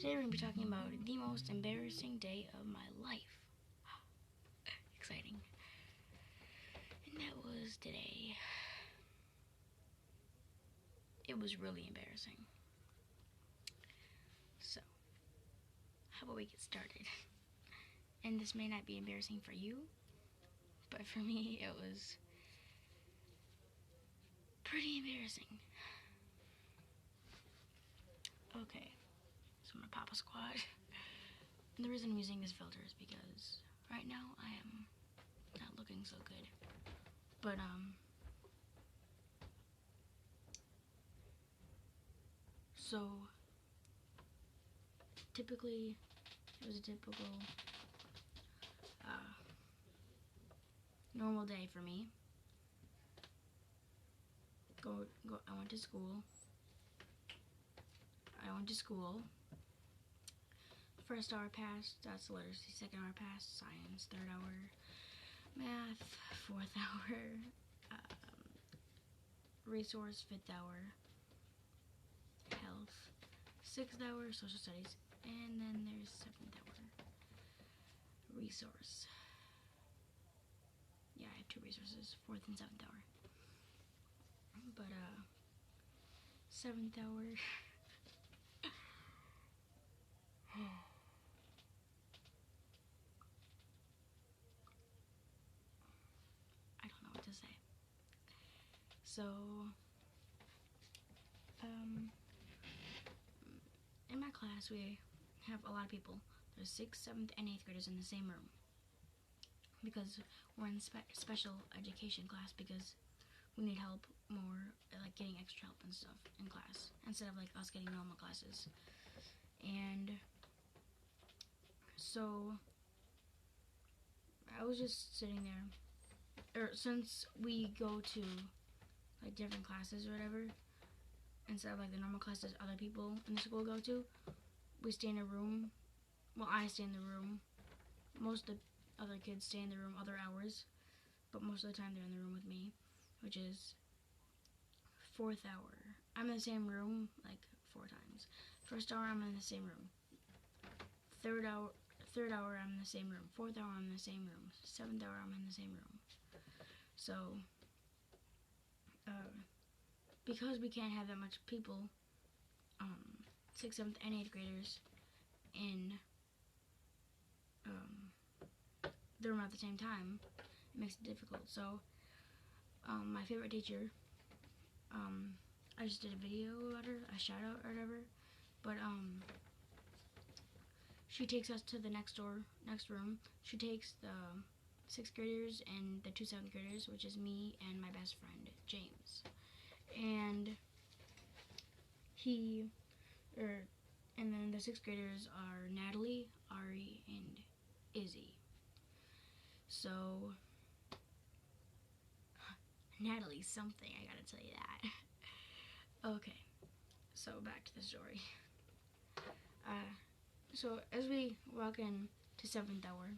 Today we're going to be talking about the most embarrassing day of my life. Exciting. And that was today. It was really embarrassing. So, how about we get started? And this may not be embarrassing for you, but for me it was pretty embarrassing. Okay, so I'm gonna pop a squat. And the reason I'm using this filter is because right now I am not looking so good. But so typically it was a typical normal day for me. I went to school. First hour passed, that's literacy. Second hour passed, science. Third hour, math. Fourth hour, resource. Fifth hour, health. Sixth hour, social studies. And then there's seventh hour, resource. Yeah, I have two resources, fourth and seventh hour. But seventh hour. I don't know what to say. So, in my class we have a lot of people. There's 6th, 7th, and 8th graders in the same room. Because we're in special education class because we need help more, like getting extra help and stuff in class instead of like us getting normal classes. And so I was just sitting there, since we go to like different classes or whatever, instead of like the normal classes other people in the school go to, we stay in a room. Well, I stay in the room. Most of the other kids stay in the room other hours, but most of the time they're in the room with me, which is fourth hour. I'm in the same room like 4 times. First hour I'm in the same room. Third hour I'm in the same room. Fourth hour I'm in the same room. Seventh hour I'm in the same room. So because we can't have that much people, 6th, 7th, and 8th graders in the room at the same time, it makes it difficult. So my favorite teacher, I just did a video about her, a shout out or whatever, but she takes us to the next room. She takes the 6th graders and the 2 7th graders, which is me and my best friend James, and and then the 6th graders are Natalie, Ari, and Izzy. So Natalie's something, I gotta tell you that. Okay, so back to the story. So as we walk in to 7th hour,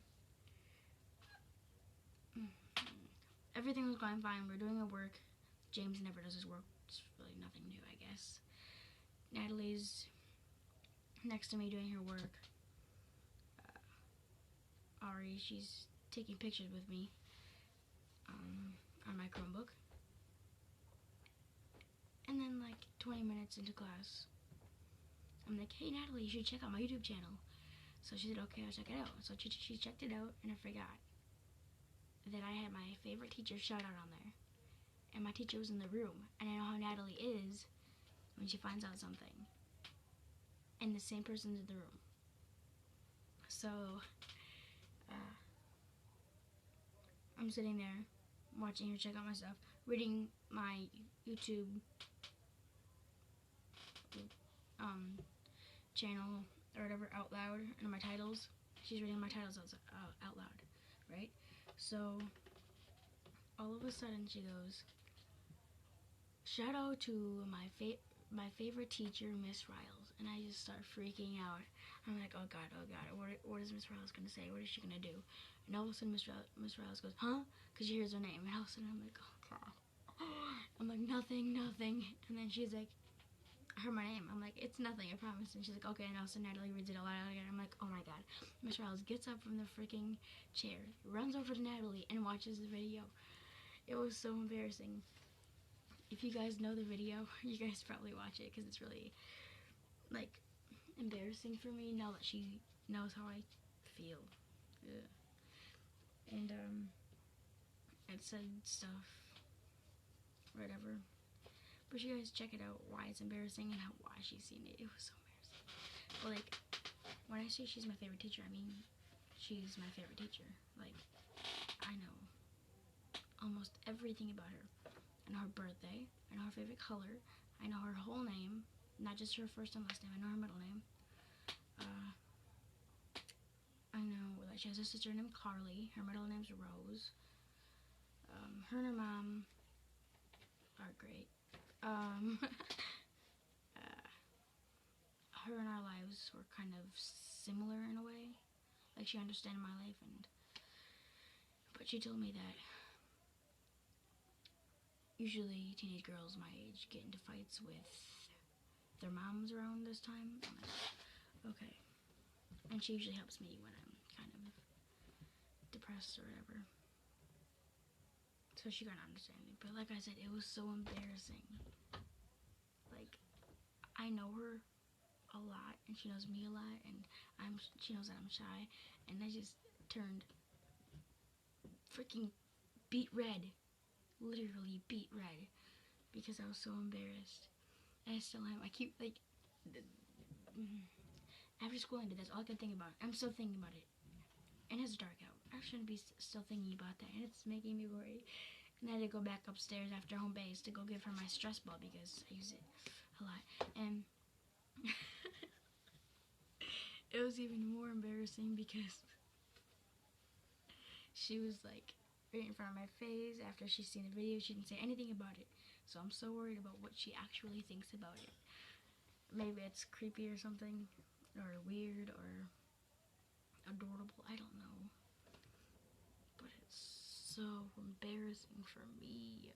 everything was going fine. We're doing our work. James never does his work. It's really nothing new, I guess. Natalie's next to me doing her work. Ari, she's taking pictures with me on my Chromebook. And then like 20 minutes into class, I'm like, hey Natalie, you should check out my YouTube channel. So she said, okay, I'll check it out. So she checked it out, and I forgot that I had my favorite teacher shout out on there. And my teacher was in the room, and I know how Natalie is when she finds out something. And the same person's in the room. So I'm sitting there watching her check out my stuff, reading my YouTube channel or whatever out loud, and my titles. She's reading my titles out loud, right? So all of a sudden she goes, shout out to my favorite teacher, Miss Riles. And I just start freaking out. I'm like, oh god, what is Miss Riles gonna say? What is she gonna do? And all of a sudden Miss Riles goes, huh? Because she hears her name. And all of a sudden I'm like, oh god. I'm like, nothing. And then she's like, her my name. I'm like, it's nothing, I promise. And she's like, okay. And also Natalie reads it aloud again. I'm like, oh my god. Miss Riles gets up from the freaking chair, runs over to Natalie, and watches the video. It was so embarrassing. If you guys know the video, you guys probably watch it because it's really, like, embarrassing for me now that she knows how I feel. Ugh. And it said stuff, whatever. But you guys check it out, why it's embarrassing and why she's seen it. It was so embarrassing. But like, when I say she's my favorite teacher, I mean she's my favorite teacher. Like, I know almost everything about her. I know her birthday. I know her favorite color. I know her whole name, not just her first and last name. I know her middle name. I know that she has a sister named Carly. Her middle name's Rose. Her and her mom are great. Her and our lives were kind of similar in a way. Like, she understood my life, but she told me that usually teenage girls my age get into fights with their moms around this time. I'm like, okay. And she usually helps me when I'm kind of depressed or whatever. So she got understanding. But like I said, it was so embarrassing. Like, I know her a lot, and she knows me a lot, and she knows that I'm shy, and I just turned freaking beet red. Literally beet red. Because I was so embarrassed. And I still am. I keep, like, after school ended, that's all I can think about. I'm still thinking about it. And it's dark out. I shouldn't be still thinking about that, and it's making me worry. And I had to go back upstairs after home base to go give her my stress ball because I use it a lot. And it was even more embarrassing because she was like right in front of my face. After she's seen the video, she didn't say anything about it. So I'm so worried about what she actually thinks about it. Maybe it's creepy or something, or weird, or adorable. I don't know. But it's so embarrassing for me.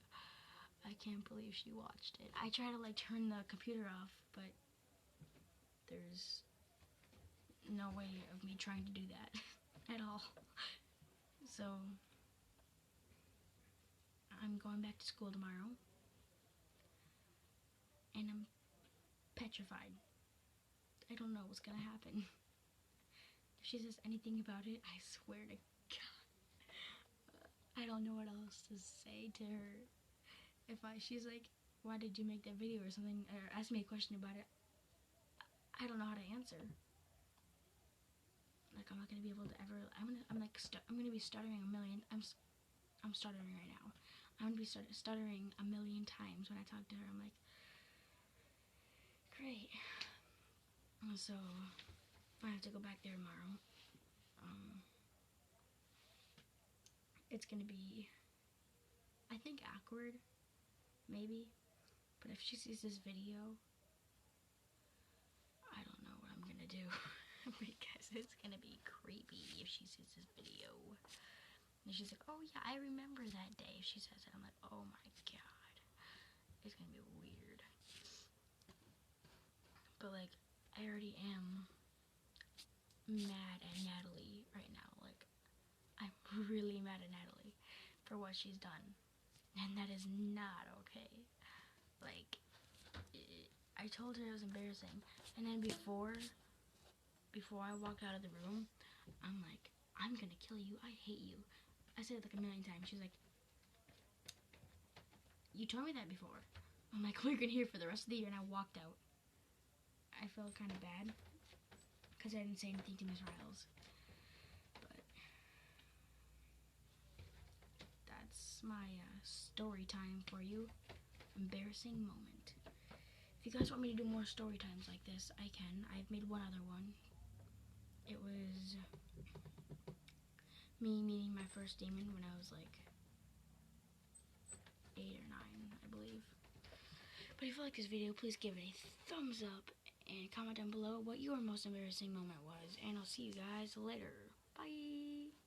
I can't believe she watched it. I try to like turn the computer off, but there's no way of me trying to do that at all. So I'm going back to school tomorrow, and I'm petrified. I don't know what's gonna happen. If she says anything about it, I swear to God, I don't know what else to say to her. She's like, why did you make that video or something, or ask me a question about it, I don't know how to answer. Like, I'm not gonna be able to ever. I'm gonna be stuttering a million. I'm stuttering right now. I'm gonna be stuttering a million times when I talk to her. I'm like, great. So I have to go back there tomorrow. It's gonna be, I think, awkward, maybe. But if she sees this video, I don't know what I'm gonna do. Because it's gonna be creepy if she sees this video. And she's like, oh yeah, I remember that day. If she says it, I'm like, oh my god. It's gonna be weird. But like, I already am mad at Natalie right now. Like, I'm really mad at Natalie for what she's done. And that is not okay. Like, I told her it was embarrassing. And then before I walked out of the room, I'm like, I'm gonna kill you. I hate you. I said it like a million times. She's like, you told me that before. I'm like, we're gonna hear for the rest of the year. And I walked out. I felt kind of bad because I didn't say anything to Miss Riles. But that's my story time for you. Embarrassing moment. If you guys want me to do more story times like this, I can. I've made one other one. It was me meeting my first demon when I was like 8 or 9, I believe. But if you like this video, please give it a thumbs up and comment down below what your most embarrassing moment was. And I'll see you guys later.